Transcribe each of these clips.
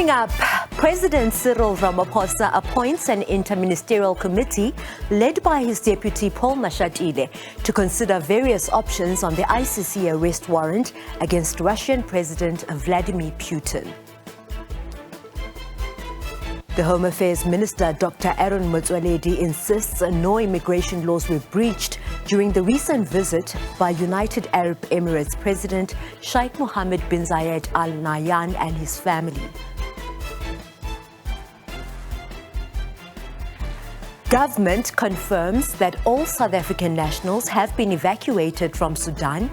Coming up, President Cyril Ramaphosa appoints an interministerial committee led by his deputy Paul Mashatile to consider various options on the ICC arrest warrant against Russian President Vladimir Putin. The Home Affairs Minister Dr. Aaron Motsoaledi insists no immigration laws were breached during the recent visit by United Arab Emirates President Sheikh Mohammed bin Zayed Al Nahyan and his family. Government confirms that all South African nationals have been evacuated from Sudan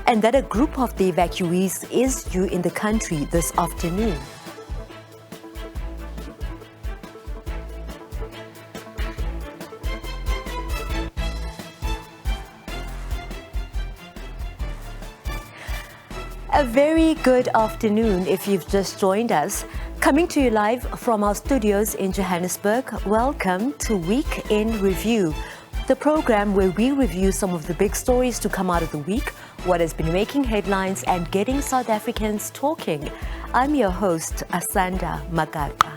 and that a group of the evacuees is due in the country this afternoon. A very good afternoon if you've just joined us. Coming to you live from our studios in Johannesburg, welcome to Week in Review, the program where we review some of the big stories to come out of the week, what has been making headlines and getting South Africans talking. I'm your host, Asanda Magaqa.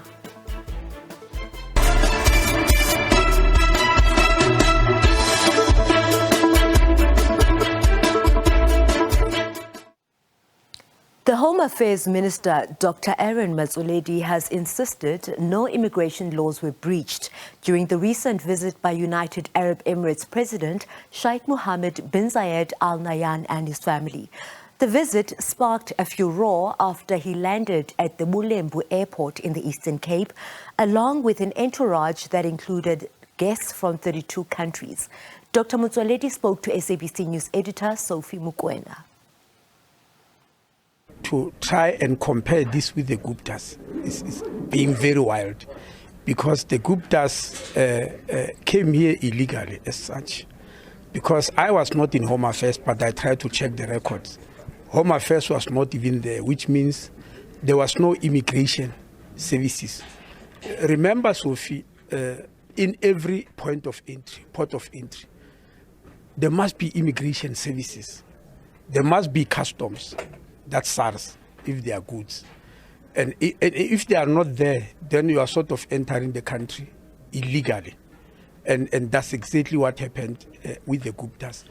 The Home Affairs Minister, Dr. Aaron Motsoaledi, has insisted no immigration laws were breached during the recent visit by United Arab Emirates President Sheikh Mohammed bin Zayed Al Nahyan and his family. The visit sparked a furore after he landed at the Bulembu Airport in the Eastern Cape, along with an entourage that included guests from 32 countries. Dr. Motsoaledi spoke to SABC News editor Sophie Mukwena. To try and compare this with the Guptas is being very wild, because the Guptas came here illegally as such. Because I was not in Home Affairs, but I tried to check the records. Home Affairs was not even there, which means there was no immigration services. Remember, Sophie, in every port of entry, there must be immigration services. There must be customs. That's SARS, if they are goods. And if they are not there, then you are sort of entering the country illegally. And that's exactly what happened with the Guptas.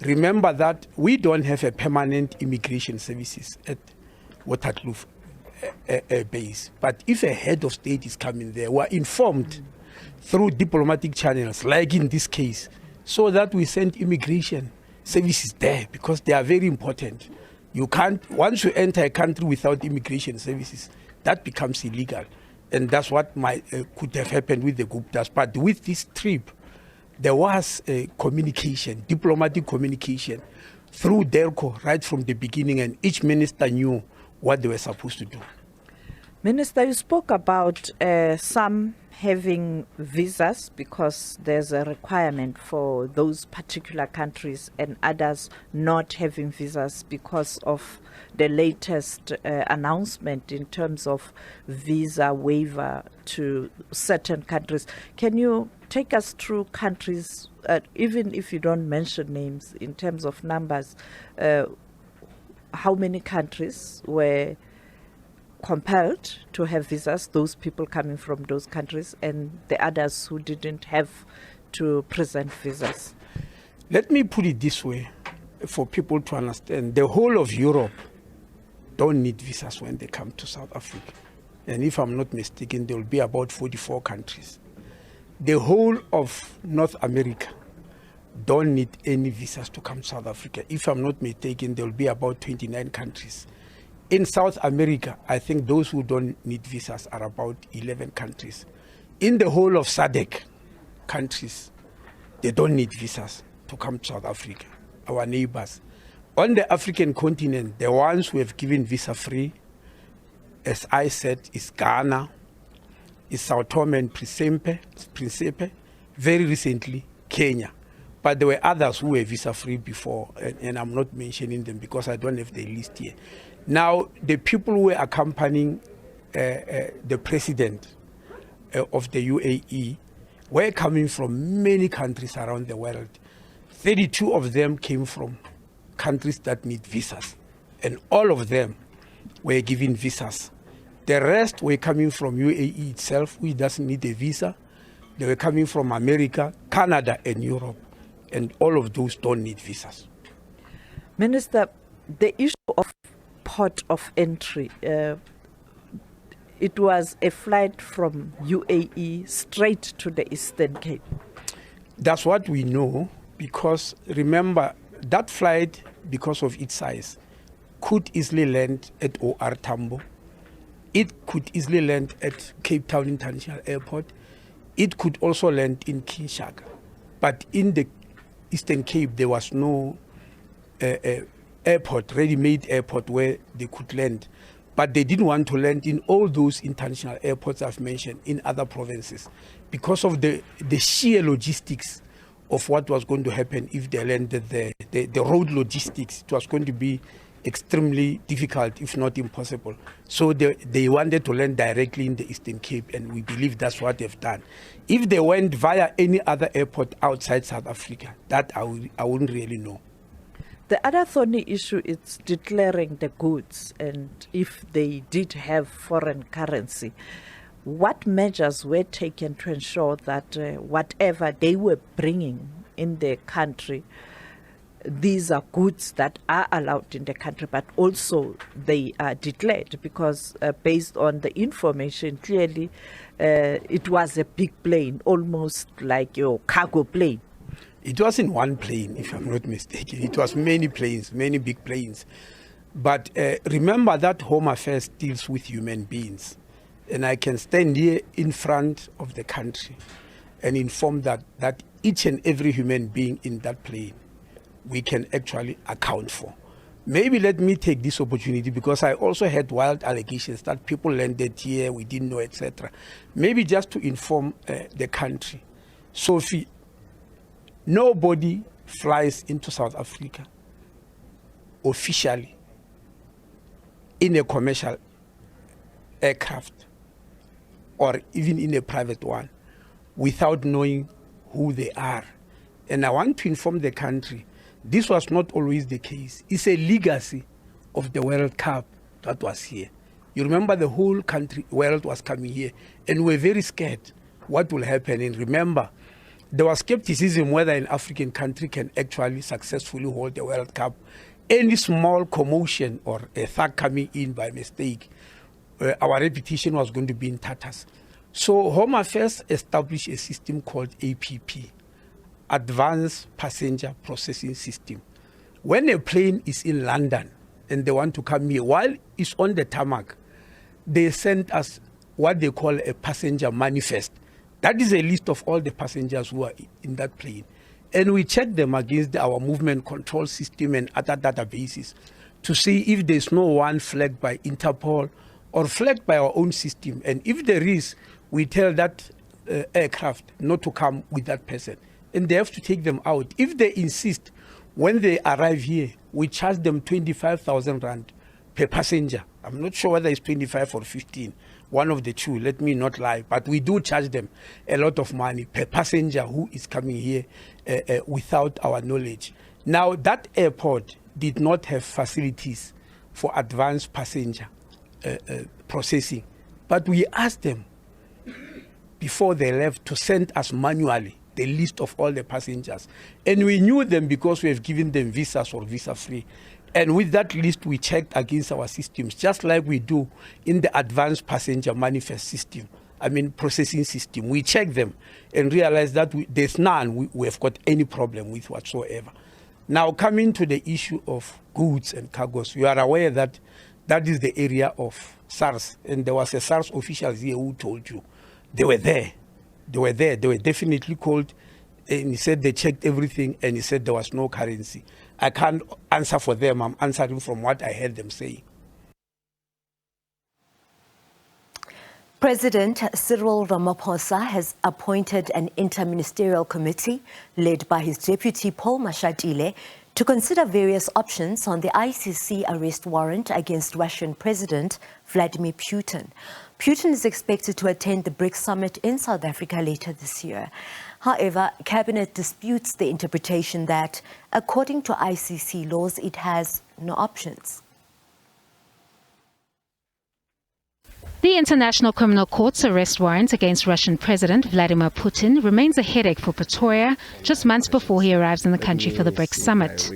Remember that we don't have a permanent immigration services at Waterkloof Air Base. But if a head of state is coming there, we are informed through diplomatic channels, like in this case, so that we send immigration services there, because they are very important. You can't, once you enter a country without immigration services, that becomes illegal. And that's what could have happened with the Guptas. But with this trip, there was a communication, diplomatic communication, through DERCO right from the beginning, and each minister knew what they were supposed to do. Minister, you spoke about some having visas because there's a requirement for those particular countries, and others not having visas because of the latest announcement in terms of visa waiver to certain countries. Can you take us through countries, even if you don't mention names, in terms of numbers, how many countries were compelled to have visas, those people coming from those countries, and the others who didn't have to present visas? Let me put it this way for people to understand. The whole of Europe don't need visas when they come to South Africa. And if I'm not mistaken, there will be about 44 countries. The whole of North America don't need any visas to come to South Africa. If I'm not mistaken, there will be about 29 countries. In South America, I think those who don't need visas are about 11 countries. In the whole of SADC countries, they don't need visas to come to South Africa, our neighbors. On the African continent, the ones who have given visa-free, as I said, is Ghana, is Sao Tome and Principe, very recently, Kenya. But there were others who were visa-free before, and I'm not mentioning them because I don't have the list here. Now, the people who were accompanying the president of the UAE were coming from many countries around the world. 32 of them came from countries that need visas, and all of them were given visas The rest were coming from UAE itself, which doesn't need a visa. They were coming from America, Canada, and Europe. And all of those don't need visas. Minister, the issue of port of entry, it was a flight from UAE straight to the Eastern Cape. That's what we know, because remember, that flight, because of its size, could easily land at OR Tambo. It could easily land at Cape Town International Airport. It could also land in Kinshasa. But in the Eastern Cape, there was no airport, ready-made airport where they could land. But they didn't want to land in all those international airports I've mentioned in other provinces because of the sheer logistics of what was going to happen if they landed there. The road logistics, it was going to be extremely difficult, if not impossible. So they wanted to land directly in the Eastern Cape, and we believe that's what they've done. If they went via any other airport outside South Africa, that I wouldn't really know. The other thorny issue is declaring the goods, and if they did have foreign currency, what measures were taken to ensure that whatever they were bringing in the country, these are goods that are allowed in the country, but also they are declared, because based on the information, clearly it was a big plane, almost like your cargo plane. It wasn't one plane, if I'm not mistaken. It was many planes, many big planes. But remember that Home Affairs deals with human beings. And I can stand here in front of the country and inform that each and every human being in that plane, we can actually account for. Maybe let me take this opportunity, because I also had wild allegations that people landed here, we didn't know, etc. Maybe just to inform the country. Sophie, nobody flies into South Africa officially in a commercial aircraft or even in a private one without knowing who they are. And I want to inform the country, this was not always the case. It's a legacy of the World Cup that was here. You remember the whole world was coming here, and we were very scared what will happen. And remember, there was skepticism whether an African country can actually successfully hold the World Cup. Any small commotion or a thug coming in by mistake, our reputation was going to be in tatters. So Home Affairs established a system called APP, Advanced Passenger Processing System. When a plane is in London and they want to come here, while it's on the tarmac, they send us what they call a passenger manifest. That is a list of all the passengers who are in that plane. And we check them against our movement control system and other databases to see if there's no one flagged by Interpol or flagged by our own system. And if there is, we tell that aircraft not to come with that person. And they have to take them out. If they insist, when they arrive here, we charge them 25,000 rand per passenger. I'm not sure whether it's 25 or 15, one of the two, let me not lie. But we do charge them a lot of money per passenger who is coming here without our knowledge. Now, that airport did not have facilities for advanced passenger processing. But we asked them before they left to send us manually the list of all the passengers. And we knew them because we have given them visas or visa-free. And with that list, we checked against our systems, just like we do in the advanced passenger manifest system, processing system. We check them and realize that there's none we have got any problem with whatsoever. Now, coming to the issue of goods and cargoes, you are aware that that is the area of SARS. And there was a SARS official here who told you they were there. They were there. They were definitely called. And he said they checked everything, and he said there was no currency. I can't answer for them. I'm answering from what I heard them saying. President Cyril Ramaphosa has appointed an interministerial committee led by his deputy Paul Mashatile to consider various options on the ICC arrest warrant against Russian President Vladimir Putin. Putin is expected to attend the BRICS summit in South Africa later this year. However, Cabinet disputes the interpretation that, according to ICC laws, it has no options. The International Criminal Court's arrest warrant against Russian President Vladimir Putin remains a headache for Pretoria just months before he arrives in the country for the BRICS summit.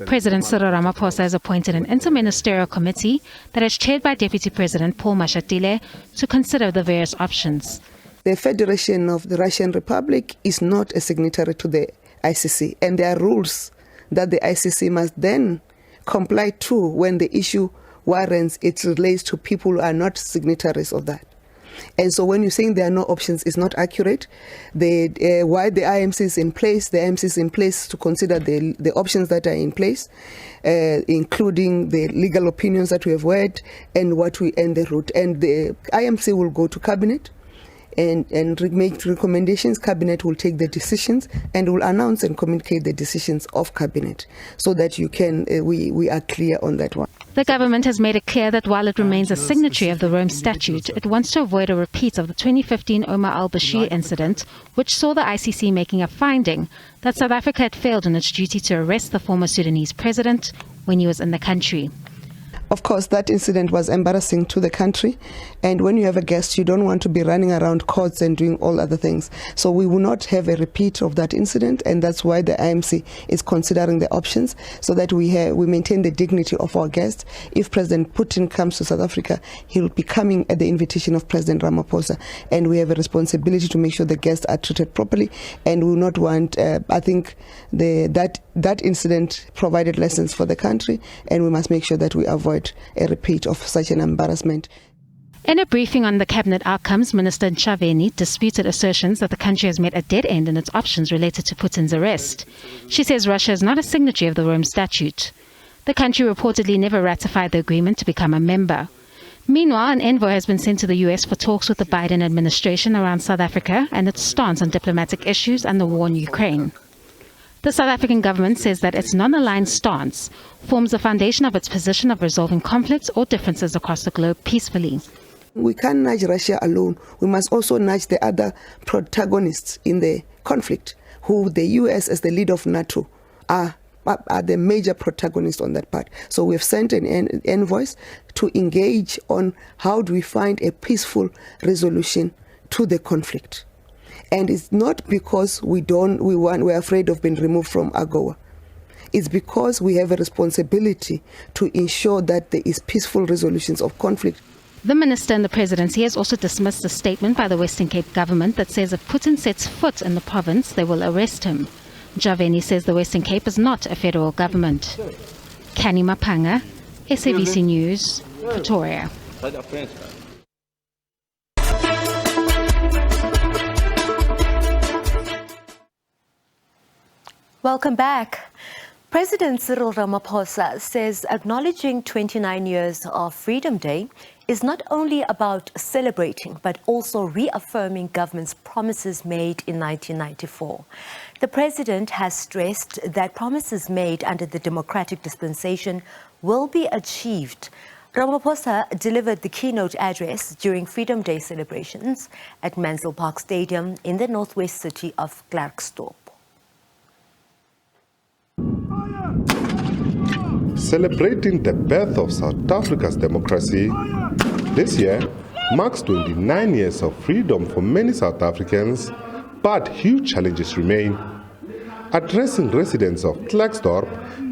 President Cyril Ramaphosa has appointed an interministerial committee that is chaired by Deputy President Paul Mashatile to consider the various options. The Federation of the Russian Republic is not a signatory to the ICC, and there are rules that the ICC must then comply to when the issue warrants it relates to people who are not signatories of that. And so when you're saying there are no options, it's not accurate. Why the IMC is in place, the IMC is in place to consider the options that are in place, including the legal opinions that we have heard and the route. And the IMC will go to cabinet and make recommendations. Cabinet will take the decisions and will announce and communicate the decisions of cabinet, so that we are clear on that one. The government has made it clear that while it remains a signatory of the Rome Statute, it wants to avoid a repeat of the 2015 Omar al-Bashir incident, which saw the ICC making a finding that South Africa had failed in its duty to arrest the former Sudanese president when he was in the country. Of course, that incident was embarrassing to the country, and when you have a guest, you don't want to be running around courts and doing all other things. So we will not have a repeat of that incident, and that's why the IMC is considering the options, so that we maintain the dignity of our guests. If President Putin comes to South Africa, he will be coming at the invitation of President Ramaphosa, and we have a responsibility to make sure the guests are treated properly, and we will not want, I think that incident provided lessons for the country, and we must make sure that we avoid a repeat of such an embarrassment. In a briefing on the cabinet outcomes, Minister Nchaveni disputed assertions that the country has met a dead end in its options related to Putin's arrest. She says Russia is not a signatory of the Rome Statute. The country reportedly never ratified the agreement to become a member. Meanwhile, an envoy has been sent to the US for talks with the Biden administration around South Africa and its stance on diplomatic issues and the war in Ukraine. The South African government says that its non-aligned stance forms the foundation of its position of resolving conflicts or differences across the globe peacefully. We can't nudge Russia alone. We must also nudge the other protagonists in the conflict, who the US as the leader of NATO are the major protagonists on that part. So we have sent an envoy to engage on how do we find a peaceful resolution to the conflict. And it's not because we're afraid of being removed from AGOA. It's because we have a responsibility to ensure that there is peaceful resolutions of conflict. The minister and the presidency has also dismissed a statement by the Western Cape government that says if Putin sets foot in the province, they will arrest him. Nchaveni says the Western Cape is not a federal government. Kani Mapanga, SABC News, Pretoria. Welcome back. President Cyril Ramaphosa says acknowledging 29 years of Freedom Day is not only about celebrating, but also reaffirming government's promises made in 1994. The president has stressed that promises made under the democratic dispensation will be achieved. Ramaphosa delivered the keynote address during Freedom Day celebrations at Mansell Park Stadium in the northwest city of Klerksdorp. Celebrating the birth of South Africa's democracy, this year marks 29 years of freedom for many South Africans, but huge challenges remain. Addressing residents of Klerksdorp,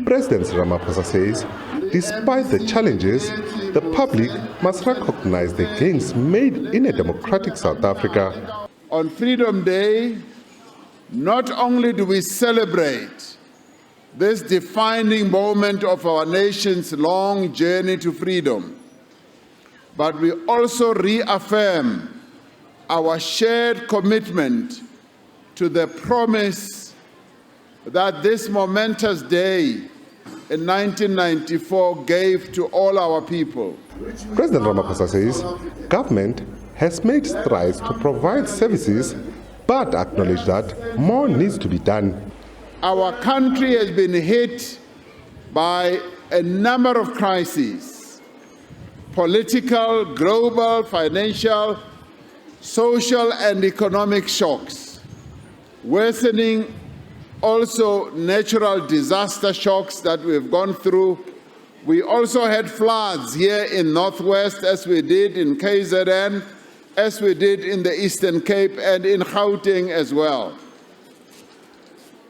President Ramaphosa says, despite the challenges, the public must recognize the gains made in a democratic South Africa. On Freedom Day, not only do we celebrate this defining moment of our nation's long journey to freedom, but we also reaffirm our shared commitment to the promise that this momentous day in 1994 gave to all our people. President Ramaphosa says government has made strides to provide services, but acknowledge that more needs to be done. Our country has been hit by a number of crises: political, global, financial, social and economic shocks, worsening also natural disaster shocks that we've gone through We also had floods here in Northwest, as we did in KZN, as we did in the Eastern Cape and in Gauteng as well.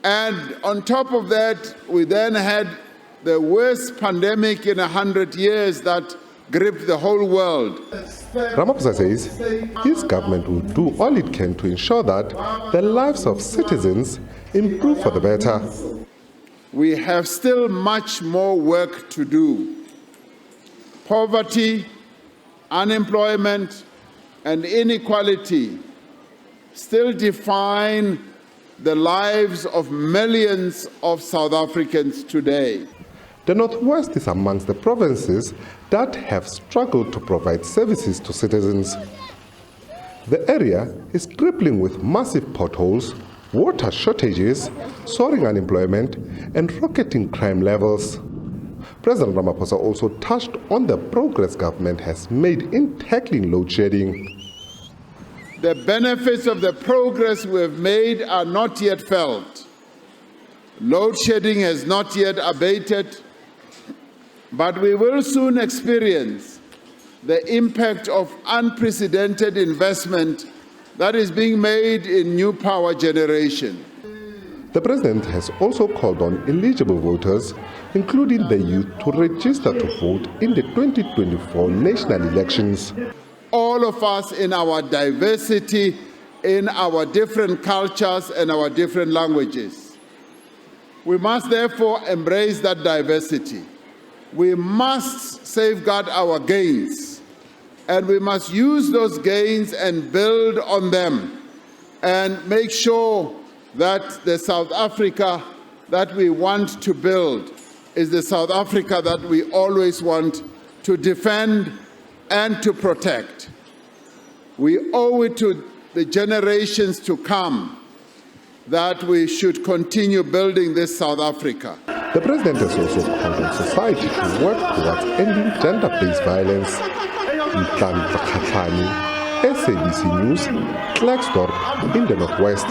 And on top of that, we then had the worst pandemic in 100 years that gripped the whole world. Ramaphosa says his government will do all it can to ensure that the lives of citizens improve for the better. We have still much more work to do. Poverty, unemployment, and inequality still define the lives of millions of South Africans today. The Northwest is amongst the provinces that have struggled to provide services to citizens. The area is crippling with massive potholes, water shortages, soaring unemployment, and rocketing crime levels. President Ramaphosa also touched on the progress government has made in tackling load shedding. The benefits of the progress we've made are not yet felt. Load shedding has not yet abated, but we will soon experience the impact of unprecedented investment that is being made in new power generation. The president has also called on eligible voters, including the youth, to register to vote in the 2024 national elections. All of us in our diversity, in our different cultures and our different languages. We must therefore embrace that diversity. We must safeguard our gains, and we must use those gains and build on them and make sure that the South Africa that we want to build is the South Africa that we always want to defend and to protect. We owe it to the generations to come that we should continue building this South Africa. The president has also called on society to work towards ending gender-based violence. Mhlan Zakhatlani, SABC News, Klerksdorp in the Northwest.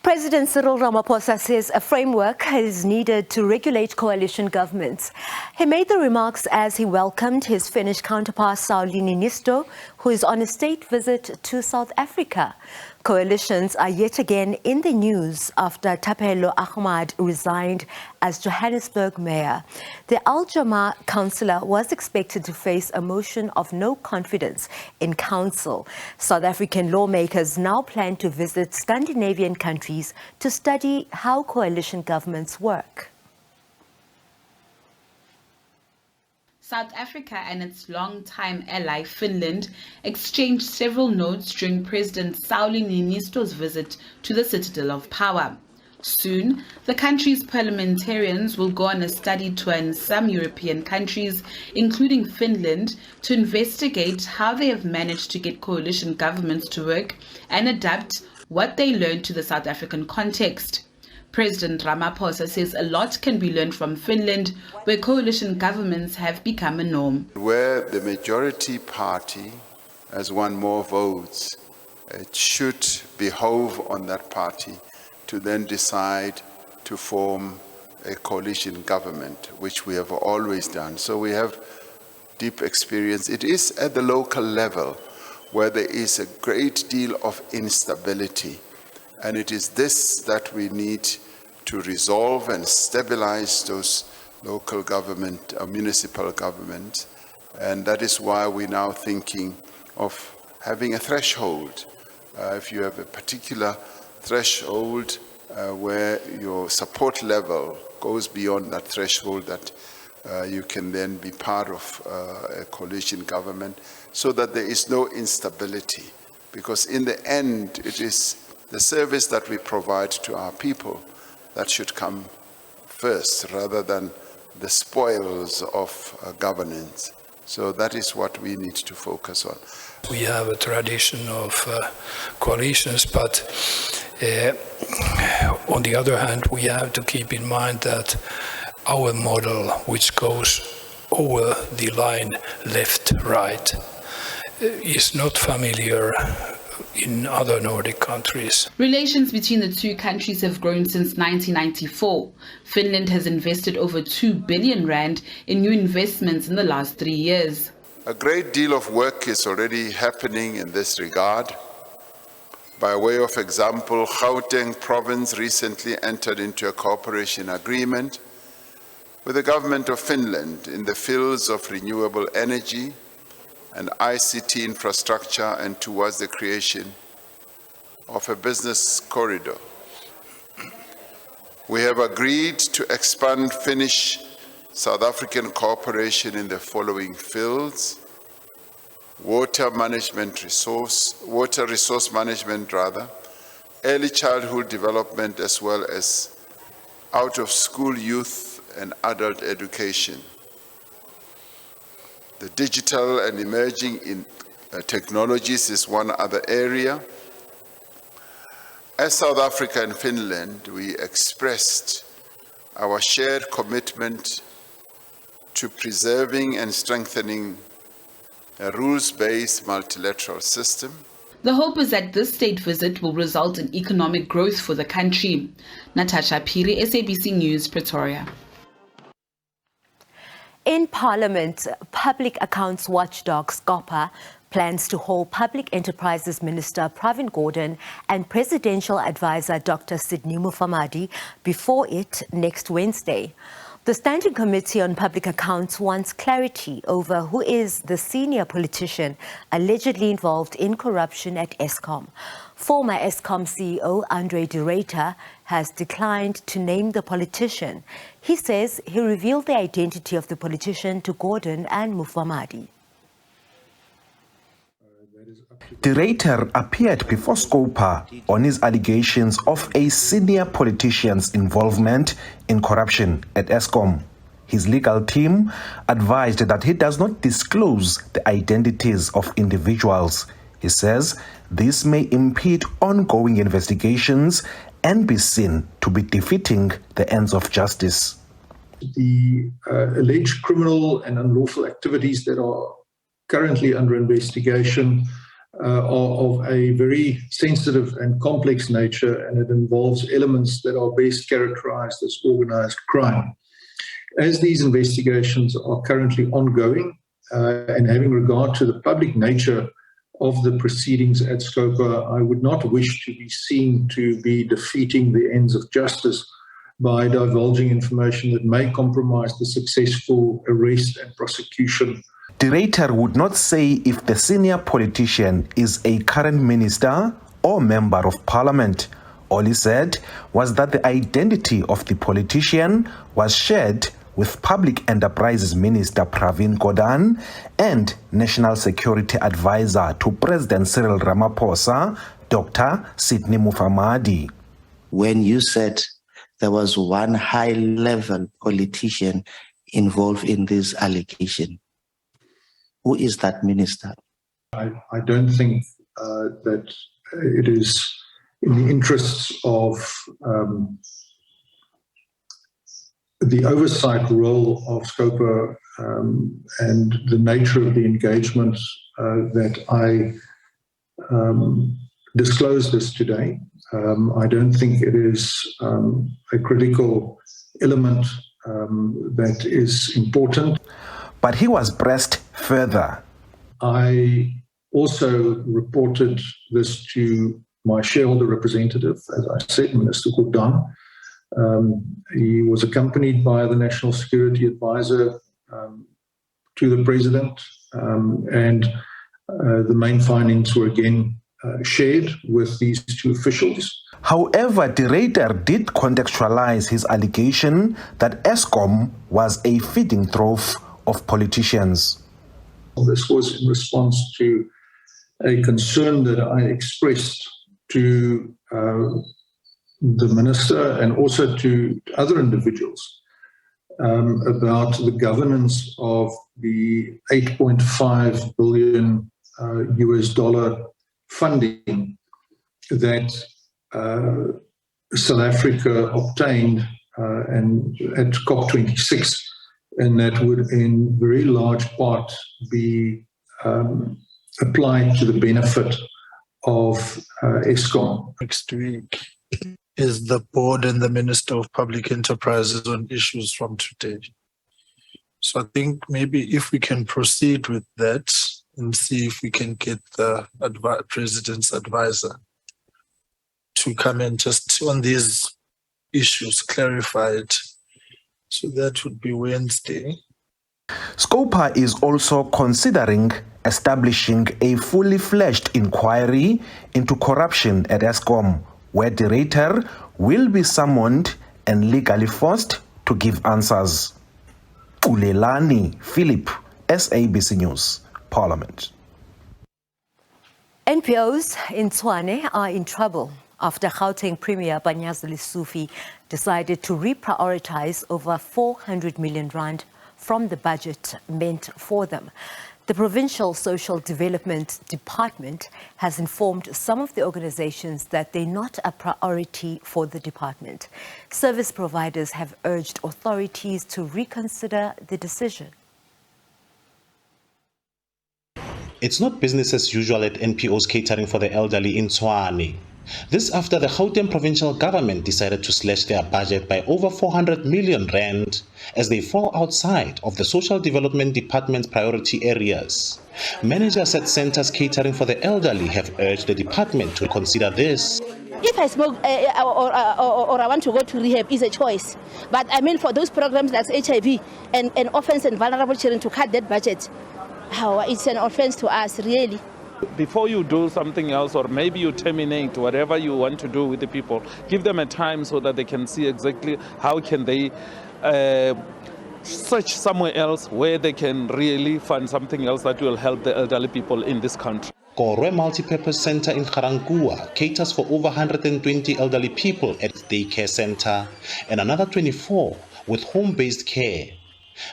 President Cyril Ramaphosa says a framework is needed to regulate coalition governments. He made the remarks as he welcomed his Finnish counterpart Sauli Niinisto, who is on a state visit to South Africa. Coalitions are yet again in the news after Thapelo Ahmad resigned as Johannesburg mayor. The Al Jama councillor was expected to face a motion of no confidence in council. South African lawmakers now plan to visit Scandinavian countries to study how coalition governments work. South Africa and its longtime ally Finland exchanged several notes during President Sauli Niinisto's visit to the citadel of power. Soon, the country's parliamentarians will go on a study tour in some European countries, including Finland, to investigate how they have managed to get coalition governments to work and adapt what they learned to the South African context. President Ramaphosa says a lot can be learned from Finland, where coalition governments have become a norm. Where the majority party has won more votes, it should behove on that party to then decide to form a coalition government, which we have always done. So we have deep experience. It is at the local level where there is a great deal of instability. And it is this that we need to resolve and stabilize those local government, municipal government. And that is why we're now thinking of having a threshold. If you have a particular threshold where your support level goes beyond that threshold, that you can then be part of a coalition government, so that there is no instability. Because in the end, it is the service that we provide to our people that should come first, rather than the spoils of governance. So that is what we need to focus on. We have a tradition of coalitions, but on the other hand, we have to keep in mind that our model, which goes over the line left-right, is not familiar in other Nordic countries. Relations between the two countries have grown since 1994. Finland has invested over 2 billion rand in new investments in the last 3 years. A great deal of work is already happening in this regard. By way of example, Gauteng province recently entered into a cooperation agreement with the government of Finland in the fields of renewable energy and ICT infrastructure and towards the creation of a business corridor. We have agreed to expand Finnish-South African cooperation in the following fields: water resource management, early childhood development, as well as out-of-school youth and adult education. The digital and emerging technologies is one other area. As South Africa and Finland, we expressed our shared commitment to preserving and strengthening a rules-based multilateral system. The hope is that this state visit will result in economic growth for the country. Natasha Piri, SABC News, Pretoria. In Parliament, Public Accounts Watchdog SCOPA plans to hold Public Enterprises Minister Pravin Gordhan and Presidential Advisor Dr. Sidney Mufamadi before it next Wednesday. The Standing Committee on Public Accounts wants clarity over who is the senior politician allegedly involved in corruption at Eskom. Former Eskom CEO Andre de Ruyter has declined to name the politician. He says he revealed the identity of the politician to Gordhan and Mufamadi. De Ruyter appeared before SCOPA on his allegations of a senior politician's involvement in corruption at Eskom. His legal team advised that he does not disclose the identities of individuals. He says this may impede ongoing investigations and be seen to be defeating the ends of justice. The alleged criminal and unlawful activities that are currently under investigation are of a very sensitive and complex nature, and it involves elements that are best characterized as organized crime. As these investigations are currently ongoing, and having regard to the public nature of the proceedings at SCOPA, I would not wish to be seen to be defeating the ends of justice by divulging information that may compromise the successful arrest and prosecution. De Ruyter would not say if the senior politician is a current minister or member of parliament. All he said was that the identity of the politician was shared with Public Enterprises Minister Pravin Gordhan and National Security Advisor to President Cyril Ramaphosa, Dr. Sidney Mufamadi. When you said there was one high-level politician involved in this allegation, who is that minister? I don't think that it is in the interests of the oversight role of SCOPA and the nature of the engagement that I disclose this today. I don't think it is a critical element that is important. But he was pressed further. I also reported this to my shareholder representative, as I said, Minister Gordhan. He was accompanied by the National Security Advisor to the President, and the main findings were again shared with these two officials. However, De Ruyter did contextualize his allegation that Eskom was a feeding trough of politicians. This was in response to a concern that I expressed to the minister and also to other individuals about the governance of the $8.5 billion US funding that South Africa obtained and at COP26, and that would in very large part be applied to the benefit Eskom. Next week is the board and the Minister of Public Enterprises on issues from today. So I think maybe if we can proceed with that and see if we can get the President's advisor to come and just on these issues clarified. So that would be Wednesday. Scopa is also considering establishing a fully fledged inquiry into corruption at Eskom, where the director will be summoned and legally forced to give answers. Ulelani Philip, SABC News, Parliament. NPOs in Tshwane are in trouble after Gauteng Premier Banyazili Sufi decided to reprioritize over 400 million rand from the budget meant for them. The Provincial Social Development Department has informed some of the organizations that they're not a priority for the department. Service providers have urged authorities to reconsider the decision. It's not business as usual at NPOs catering for the elderly in Tshwane. This after the Gauteng provincial government decided to slash their budget by over 400 million rand as they fall outside of the Social Development Department's priority areas. Managers at centers catering for the elderly have urged the department to consider this. If I smoke or I want to go to rehab is a choice. But I mean for those programs like HIV and orphans and vulnerable children to cut that budget, it's an offense to us, really. Before you do something else, or maybe you terminate whatever you want to do with the people, give them a time so that they can see exactly how can they search somewhere else where they can really find something else that will help the elderly people in this country. Korwe Multipurpose Center in Garankuwa caters for over 120 elderly people at the daycare center and another 24 with home-based care.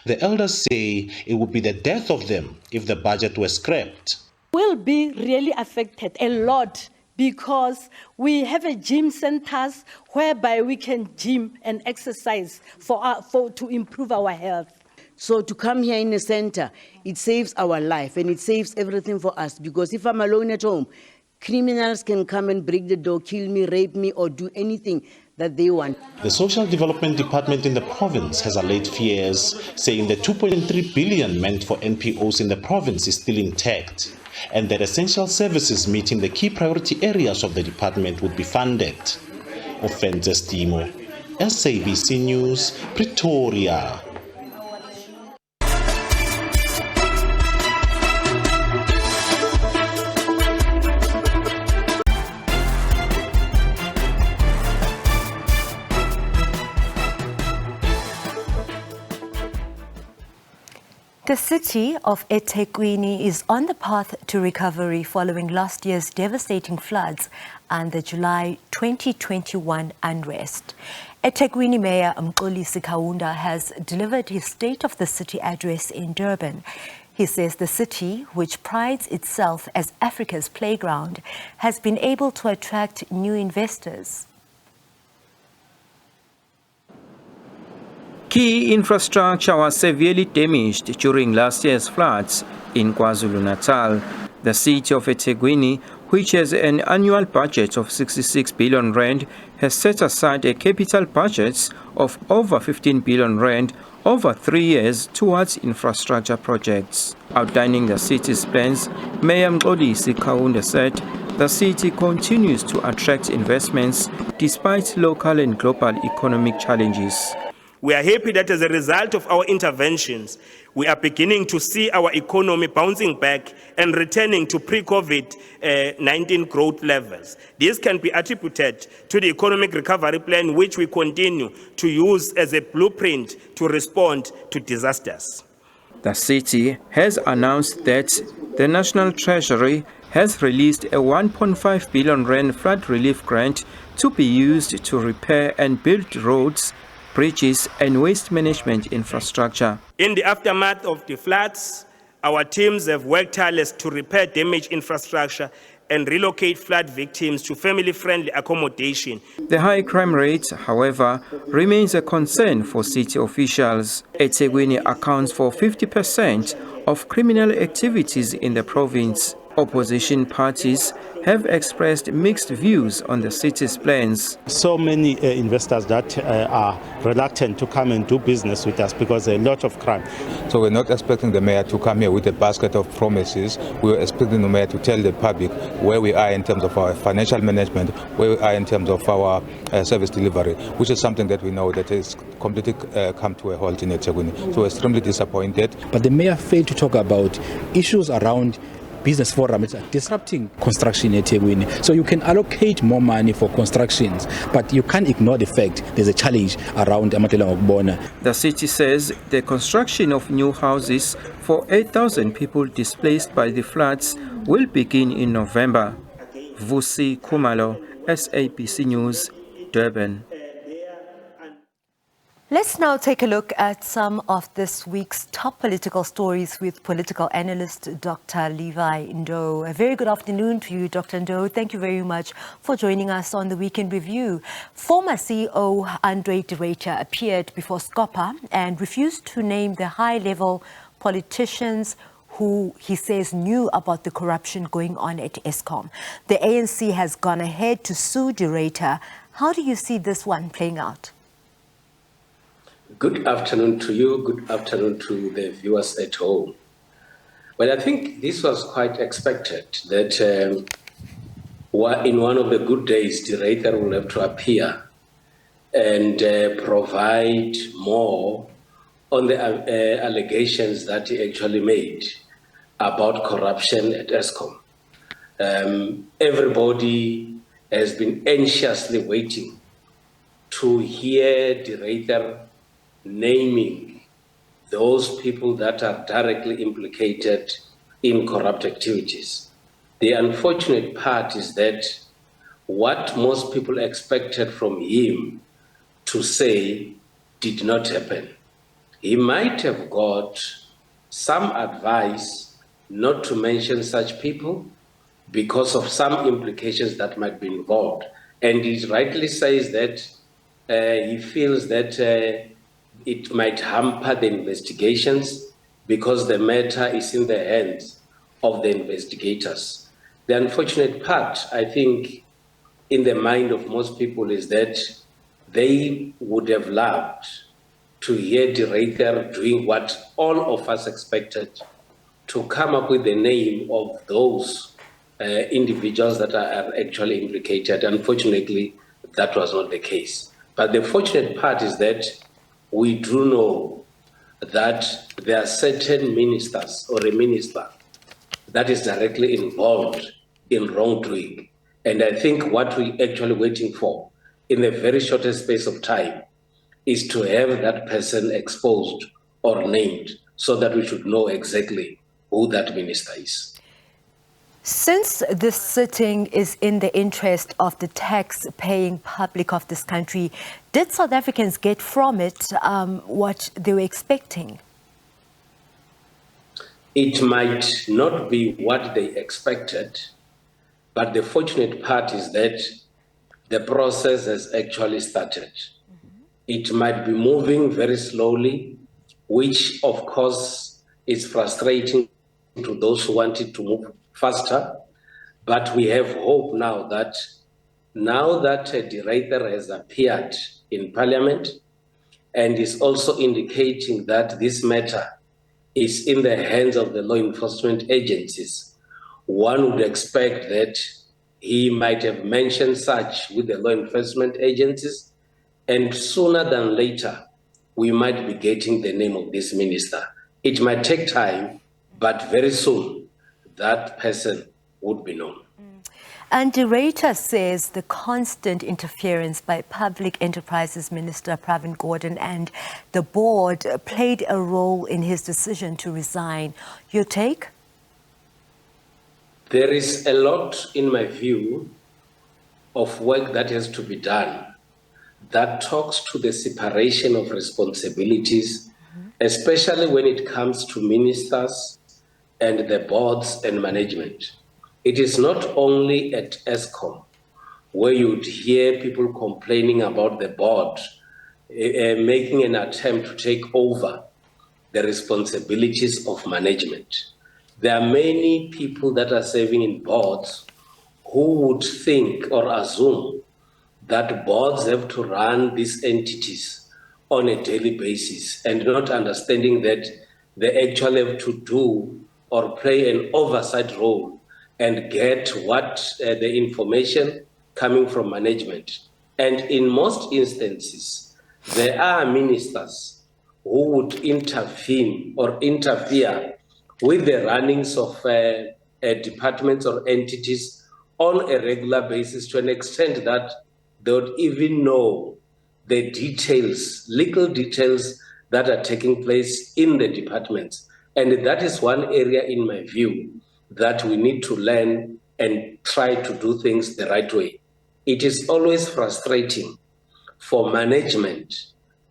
The elders say it would be the death of them if the budget were scrapped. Will be really affected a lot because we have a gym centers whereby we can gym and exercise to improve our health. So to come here in a center, it saves our life and it saves everything for us, because if I'm alone at home, criminals can come and break the door, kill me, rape me, or do anything that they want. The Social Development Department in the province has allayed fears, saying the 2.3 billion meant for NPOs in the province is still intact, and that essential services meeting the key priority areas of the department would be funded. Offenses Timo, SABC News, Pretoria. The city of Ethekwini is on the path to recovery following last year's devastating floods and the July 2021 unrest. Ethekwini Mayor Mxolisi Kaunda has delivered his State of the City address in Durban. He says the city, which prides itself as Africa's playground, has been able to attract new investors. Key infrastructure was severely damaged during last year's floods in KwaZulu-Natal. The city of Ethekwini, which has an annual budget of 66 billion rand, has set aside a capital budget of over 15 billion rand over 3 years towards infrastructure projects. Outlining the city's plans, Mayor Mxolisi Kaunda said the city continues to attract investments despite local and global economic challenges. We are happy that as a result of our interventions, we are beginning to see our economy bouncing back and returning to pre-COVID-19 growth levels. This can be attributed to the economic recovery plan, which we continue to use as a blueprint to respond to disasters. The city has announced that the National Treasury has released a 1.5 billion rand flood relief grant to be used to repair and build roads, bridges and waste management infrastructure. In the aftermath of the floods, our teams have worked tirelessly to repair damaged infrastructure and relocate flood victims to family-friendly accommodation. The high crime rate, however, remains a concern for city officials. Ethekwini accounts for 50% of criminal activities in the province. Opposition parties have expressed mixed views on the city's plans. So many investors that are reluctant to come and do business with us because there's a lot of crime. So we're not expecting the mayor to come here with a basket of promises. We're expecting the mayor to tell the public where we are in terms of our financial management, where we are in terms of our service delivery, which is something that we know that has completely come to a halt in Ethekwini. So we're extremely disappointed. But the mayor failed to talk about issues around business forum. It's disrupting construction in Ethekwini. So you can allocate more money for constructions, but you can't ignore the fact there's a challenge around Amatela Okubona. The city says the construction of new houses for 8,000 people displaced by the floods will begin in November. Vusi Kumalo, SABC News, Durban. Let's now take a look at some of this week's top political stories with political analyst Dr. Levi Ndo. A very good afternoon to you, Dr. Ndo. Thank you very much for joining us on the Weekend Review. Former CEO Andre de Ruyter appeared before SCOPA and refused to name the high-level politicians who he says knew about the corruption going on at Eskom. The ANC has gone ahead to sue de Ruyter. How do you see this one playing out? Good afternoon to you. Good afternoon to the viewers at home. Well, I think this was quite expected that in one of the good days, the Ruyter will have to appear and provide more on the allegations that he actually made about corruption at Eskom. Everybody has been anxiously waiting to hear the Ruyter naming those people that are directly implicated in corrupt activities. The unfortunate part is that what most people expected from him to say did not happen. He might have got some advice not to mention such people because of some implications that might be involved. And he rightly says that he feels that it might hamper the investigations because the matter is in the hands of the investigators. The unfortunate part, I think, in the mind of most people is that they would have loved to hear de Ruyter doing what all of us expected, to come up with the name of those individuals that are actually implicated. Unfortunately, that was not the case. But the fortunate part is that we do know that there are certain ministers or a minister that is directly involved in wrongdoing. And I think what we're actually waiting for in the very shortest space of time is to have that person exposed or named so that we should know exactly who that minister is. Since this sitting is in the interest of the tax-paying public of this country, did South Africans get from it what they were expecting? It might not be what they expected, but the fortunate part is that the process has actually started. It might be moving very slowly, which of course is frustrating to those who want it to move faster, but we have hope now that de Ruyter has appeared in Parliament and is also indicating that this matter is in the hands of the law enforcement agencies, one would expect that he might have mentioned such with the law enforcement agencies, and sooner than later, we might be getting the name of this minister. It might take time, but very soon, that person would be known. And de Ruyter says the constant interference by Public Enterprises Minister Pravin Gordhan and the board played a role in his decision to resign. Your take? There is a lot, in my view, of work that has to be done that talks to the separation of responsibilities, especially when it comes to ministers and the boards and management. It is not only at Eskom where you'd hear people complaining about the board making an attempt to take over the responsibilities of management. there are many people that are serving in boards who would think or assume that boards have to run these entities on a daily basis, and not understanding that they actually have to do or play an oversight role and get the information coming from management. And in most instances, there are ministers who would intervene or interfere with the runnings of departments or entities on a regular basis, to an extent that they would even know the details, legal details that are taking place in the departments. And that is one area, in my view, that we need to learn and try to do things the right way. It is always frustrating for management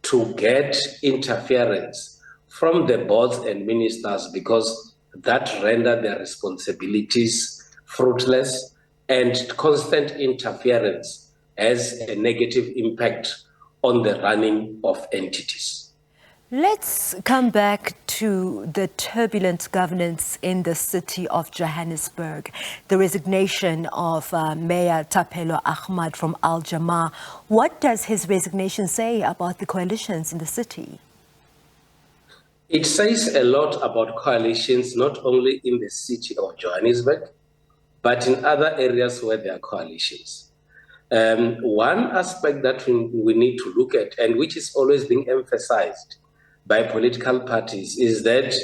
to get interference from the boards and ministers, because that render their responsibilities fruitless, and constant interference has a negative impact on the running of entities. Let's come back to the turbulent governance in the city of Johannesburg. The resignation of Mayor Thapelo Ahmad from Al Jamaa. What does his resignation say about the coalitions in the city? It says a lot about coalitions, not only in the city of Johannesburg, but in other areas where there are coalitions. One aspect that we need to look at, and which is always being emphasized by political parties, is that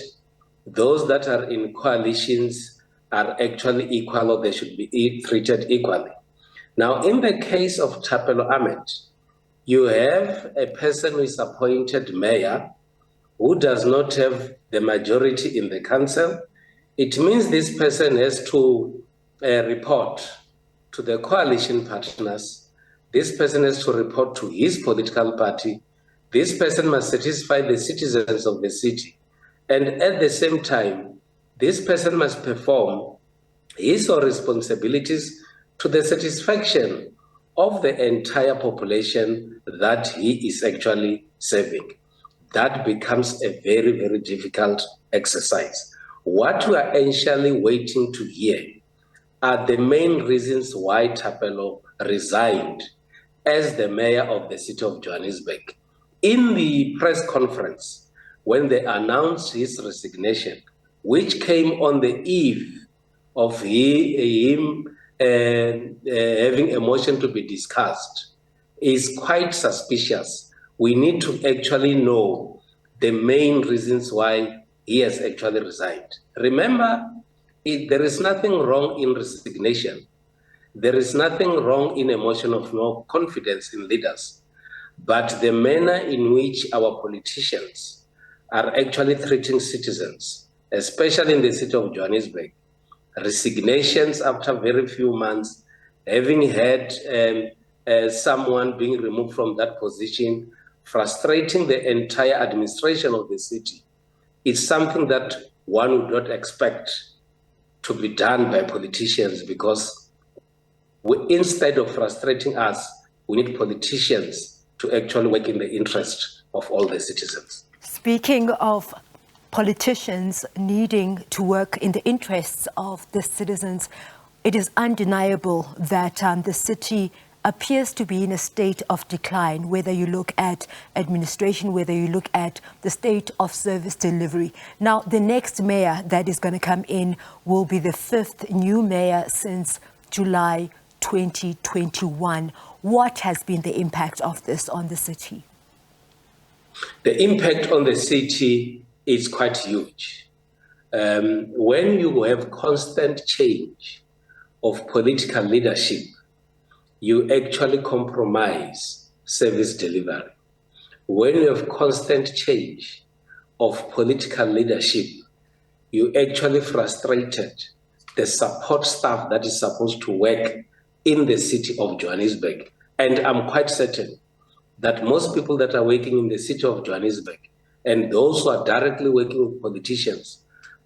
those that are in coalitions are actually equal, or they should be treated equally. Now, in the case of Thapelo Ahmed, you have a person who is appointed mayor who does not have the majority in the council. It means this person has to report to the coalition partners. This person has to report to his political party. This person must satisfy the citizens of the city. And at the same time, this person must perform his or responsibilities to the satisfaction of the entire population that he is actually serving. That becomes a very, very difficult exercise. What we are actually waiting to hear are the main reasons why Thapelo resigned as the mayor of the city of Johannesburg. In the press conference, when they announced his resignation, which came on the eve of him having a motion to be discussed, is quite suspicious. We need to actually know the main reasons why he has actually resigned. Remember, there is nothing wrong in resignation. There is nothing wrong in a motion of no confidence in leaders. But the manner in which our politicians are actually treating citizens, especially in the city of Johannesburg, resignations after very few months, having had someone being removed from that position, frustrating the entire administration of the city, it's something that one would not expect to be done by politicians, because instead of frustrating us, we need politicians to actually work in the interest of all the citizens. Speaking of politicians needing to work in the interests of the citizens, it is undeniable that the city appears to be in a state of decline, whether you look at administration, whether you look at the state of service delivery. Now, the next mayor that is going to come in will be the 5th new mayor since July 2021. What has been the impact of this on the city? The impact on the city is quite huge. When you have constant change of political leadership, you actually compromise service delivery. When you have constant change of political leadership, you actually frustrated the support staff that is supposed to work in the city of Johannesburg. And I'm quite certain that most people that are working in the city of Johannesburg and those who are directly working with politicians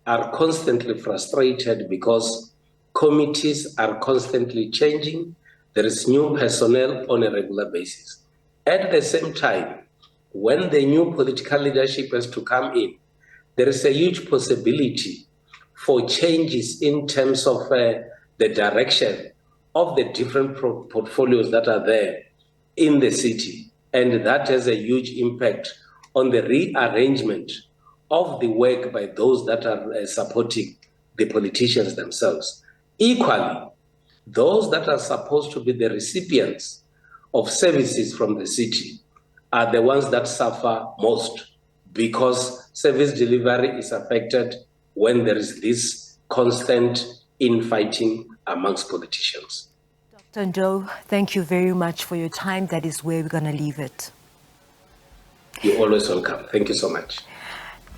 are constantly frustrated, because committees are constantly changing. There is new personnel on a regular basis. At the same time, when the new political leadership has to come in, there is a huge possibility for changes in terms of the direction of the different portfolios that are there in the city. And that has a huge impact on the rearrangement of the work by those that are supporting the politicians themselves. Equally, those that are supposed to be the recipients of services from the city are the ones that suffer most, because service delivery is affected when there is this constant infighting amongst politicians. Dr. Ndo, thank you very much for your time. That is where we're going to leave it. You're always welcome. Thank you so much.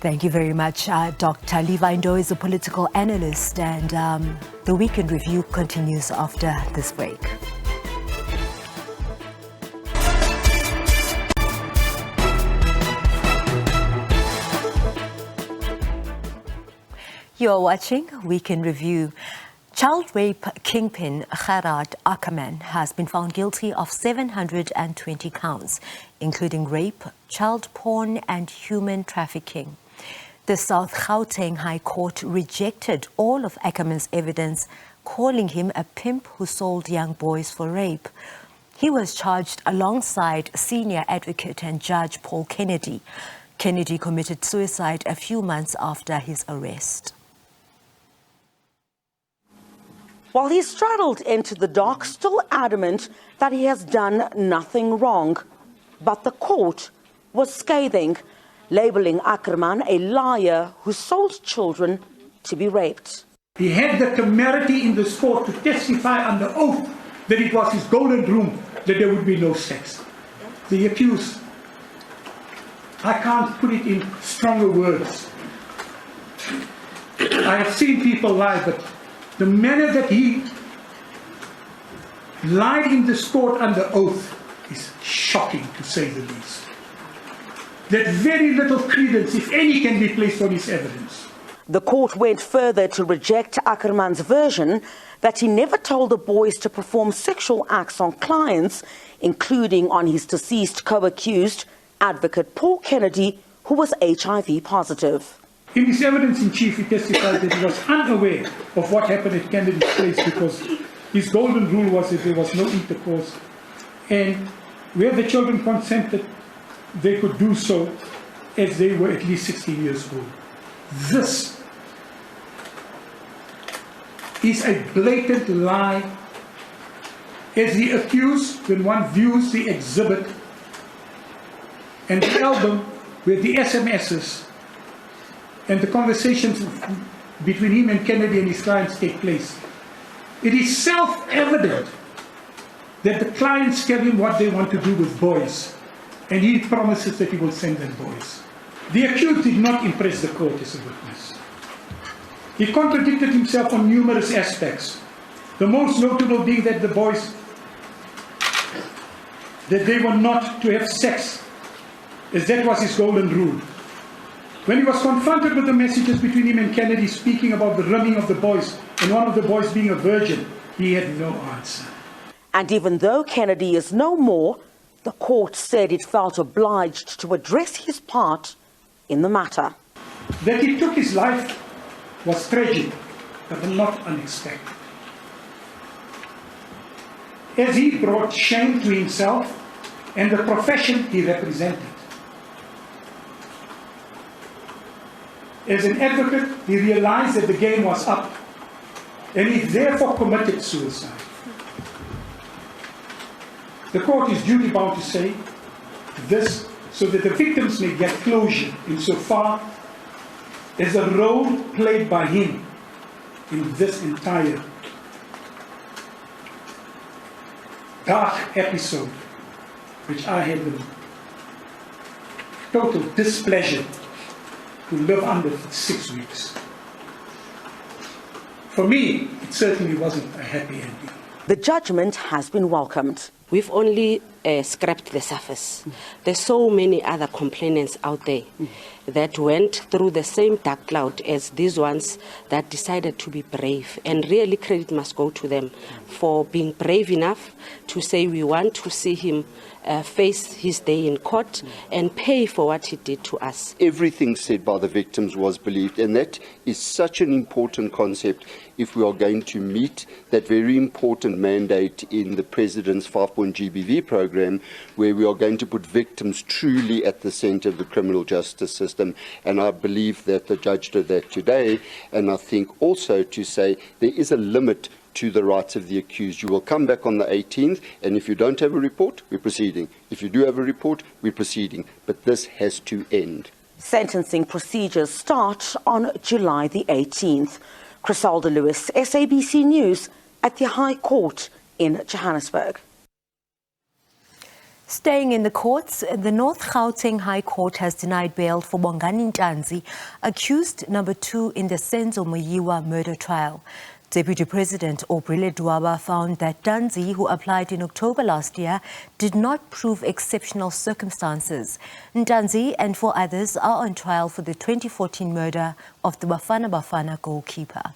Thank you very much. Dr. Levi Ndo is a political analyst, and the Weekend Review continues after this break. You are watching Weekend Review. Child rape kingpin Gerard Ackerman has been found guilty of 720 counts, including rape, child porn, and human trafficking. The South Gauteng High Court rejected all of Ackerman's evidence, calling him a pimp who sold young boys for rape. He was charged alongside senior advocate and judge Paul Kennedy. Kennedy committed suicide a few months after his arrest. While he straddled into the dock, still adamant that he has done nothing wrong. But the court was scathing, labeling Ackerman a liar who sold children to be raped. He had the temerity in this court to testify under oath that it was his golden rule that there would be no sex. The accused, I can't put it in stronger words. I have seen people lie, but the manner that he lied in this court under oath is shocking, to say the least. That very little credence, if any, can be placed on his evidence. The court went further to reject Ackerman's version that he never told the boys to perform sexual acts on clients, including on his deceased co-accused, advocate Paul Kennedy, who was HIV positive. In his evidence in chief, he testified that he was unaware of what happened at Kennedy's place because his golden rule was that there was no intercourse. And where the children consented, they could do so as they were at least 16 years old. This is a blatant lie. As the accused, when one views the exhibit and the album where the SMSs and the conversations between him and Kennedy and his clients take place, it is self-evident that the clients tell him what they want to do with boys, and he promises that he will send them boys. The accused did not impress the court as a witness. He contradicted himself on numerous aspects, the most notable being that the boys, that they were not to have sex, as that was his golden rule. When he was confronted with the messages between him and Kennedy speaking about the rimming of the boys and one of the boys being a virgin, he had no answer. And even though Kennedy is no more, the court said it felt obliged to address his part in the matter. That he took his life was tragic, but not unexpected. As he brought shame to himself and the profession he represented. As an advocate, he realized that the game was up, and he therefore committed suicide. The court is duty-bound to say this so that the victims may get closure insofar as the role played by him in this entire dark episode, which I had the total displeasure to live under for 6 weeks. For me, it certainly wasn't a happy ending. The judgment has been welcomed. we've only scrapped the surface. There's so many other complainants out there that went through the same dark cloud as these ones that decided to be brave. And really credit must go to them for being brave enough to say we want to see him face his day in court and pay for what he did to us. Everything said by the victims was believed, and that is such an important concept if we are going to meet that very important mandate in the President's 5-point GBV program, where we are going to put victims truly at the center of the criminal justice system. And I believe that the judge did that today, and I think also to say there is a limit to the rights of the accused. You will come back on the 18th, and if you don't have a report, we're proceeding. If you do have a report, we're proceeding. But this has to end. Sentencing procedures start on July the 18th. Crisalda Lewis, SABC News at the High Court in Johannesburg. Staying in the courts, the North Gauteng High Court has denied bail for Bongani Ntanzi, accused number 2 in the Senzo Meyiwa murder trial. Deputy President Obrile Dwaba found that Ntanzi, who applied in October last year, did not prove exceptional circumstances. Ntanzi and 4 others are on trial for the 2014 murder of the Bafana Bafana goalkeeper.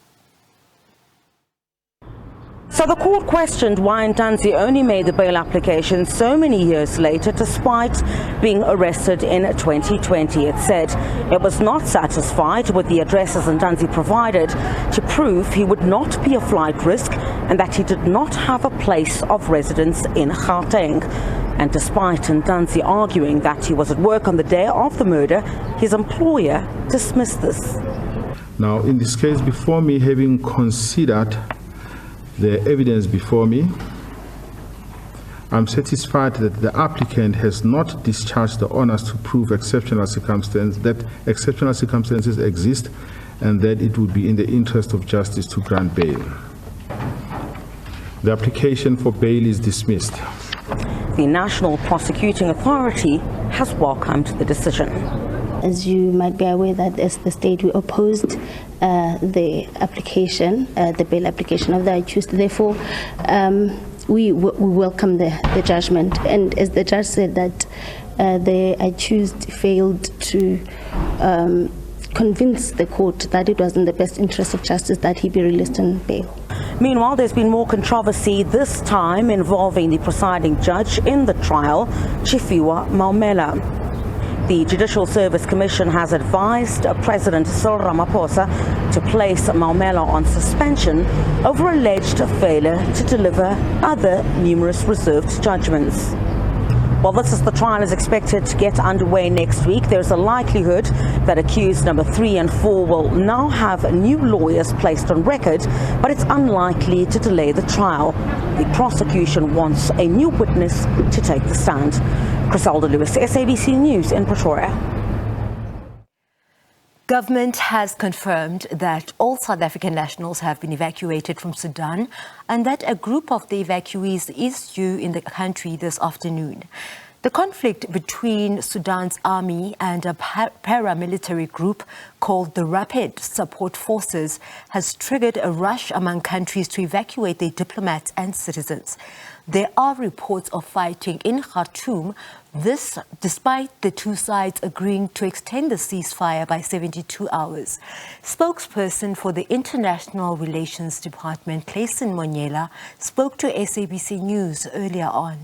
So the court questioned why Ntanzi only made the bail application so many years later, despite being arrested in 2020. It said it was not satisfied with the addresses Ntanzi provided to prove he would not be a flight risk and that he did not have a place of residence in Gauteng. And despite Ntanzi arguing that he was at work on the day of the murder, his employer dismissed this. Now, in this case before me, having considered the evidence before me, I'm satisfied that the applicant has not discharged the honors to prove exceptional circumstances, that exceptional circumstances exist, and that it would be in the interest of justice to grant bail. The application for bail is dismissed. The National Prosecuting Authority has welcomed the decision. As you might be aware, that as the state, we opposed the application, the bail application of the accused. Therefore, we welcome the judgment. And as the judge said that the accused failed to convince the court that it was in the best interest of justice that he be released on bail. Meanwhile, there's been more controversy, this time involving the presiding judge in the trial, Chifiwa Maumela. The Judicial Service Commission has advised President Cyril Ramaphosa to place Maumela on suspension over alleged failure to deliver other numerous reserved judgments. Well, the trial is expected to get underway next week. There's a likelihood that accused number 3 and 4 will now have new lawyers placed on record, but it's unlikely to delay the trial. The prosecution wants a new witness to take the stand. Crisalda Lewis, SABC News in Pretoria. Government has confirmed that all South African nationals have been evacuated from Sudan and that a group of the evacuees is due in the country this afternoon. The conflict between Sudan's army and a paramilitary group called the Rapid Support Forces has triggered a rush among countries to evacuate their diplomats and citizens. There are reports of fighting in Khartoum, this despite the two sides agreeing to extend the ceasefire by 72 hours. Spokesperson for the International Relations Department, Clayson Monyela, spoke to SABC News earlier on.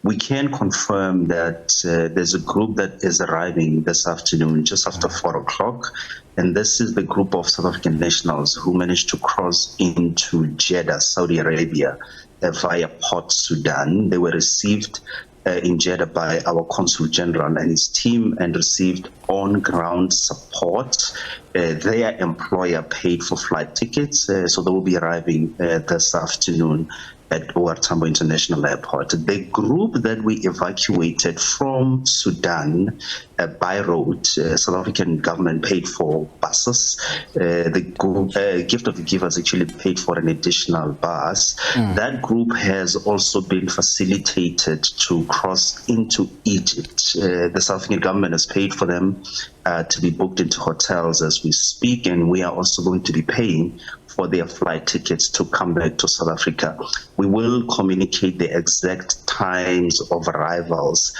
We can confirm that there's a group that is arriving this afternoon, just after 4 o'clock. And this is the group of South African nationals who managed to cross into Jeddah, Saudi Arabia, via Port Sudan. They were received in Jeddah by our Consul General and his team and received on-ground support. Their employer paid for flight tickets, so they will be arriving this afternoon at OR Tambo International Airport. The group that we evacuated from Sudan by road, South African government paid for buses. The group, Gift of the Givers actually paid for an additional bus. That group has also been facilitated to cross into Egypt. The South African government has paid for them to be booked into hotels as we speak, and we are also going to be paying for their flight tickets to come back to South Africa. We will communicate the exact times of arrivals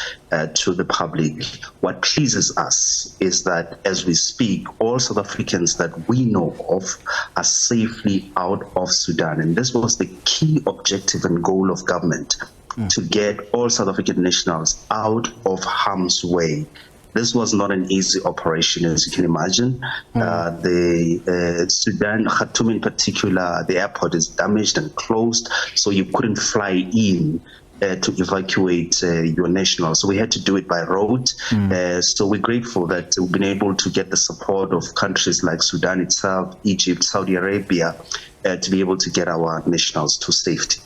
to the public. What pleases us is that as we speak, all South Africans that we know of are safely out of Sudan. And this was the key objective and goal of government, to get all South African nationals out of harm's way. This was not an easy operation, as you can imagine. The Sudan, Khartoum in particular, the airport is damaged and closed, so you couldn't fly in to evacuate your nationals. So we had to do it by road. So we're grateful that we've been able to get the support of countries like Sudan itself, Egypt, Saudi Arabia, to be able to get our nationals to safety.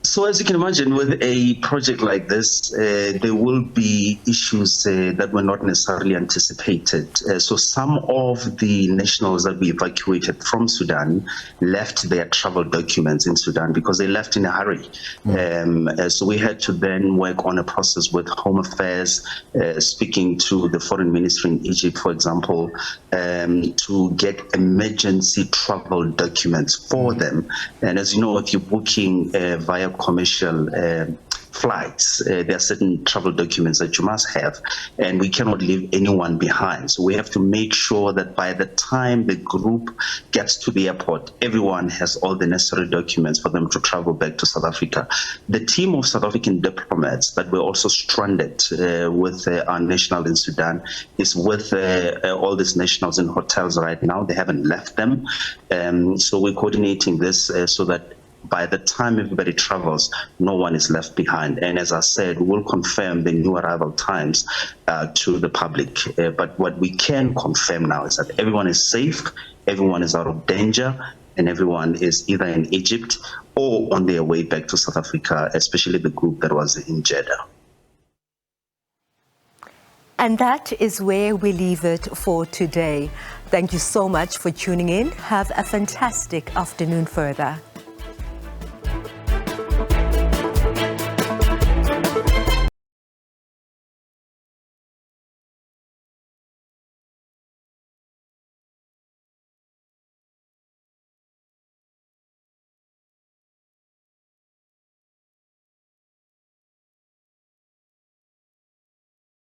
So as you can imagine, with a project like this, there will be issues that were not necessarily anticipated. So some of the nationals that we evacuated from Sudan left their travel documents in Sudan because they left in a hurry. So we had to then work on a process with Home Affairs, speaking to the Foreign Ministry in Egypt, for example, to get emergency travel documents for them. And as you know, if you're booking via commercial flights, there are certain travel documents that you must have, and we cannot leave anyone behind. So we have to make sure that by the time the group gets to the airport, everyone has all the necessary documents for them to travel back to South Africa. The team of South African diplomats that were also stranded with our national in Sudan is with all these nationals in hotels right now. They haven't left them. So we're coordinating this so that by the time everybody travels, no one is left behind. And as I said, we'll confirm the new arrival times to the public. But what we can confirm now is that everyone is safe, everyone is out of danger, and everyone is either in Egypt or on their way back to South Africa, especially the group that was in Jeddah. And that is where we leave it for today. Thank you so much for tuning in. Have a fantastic afternoon further.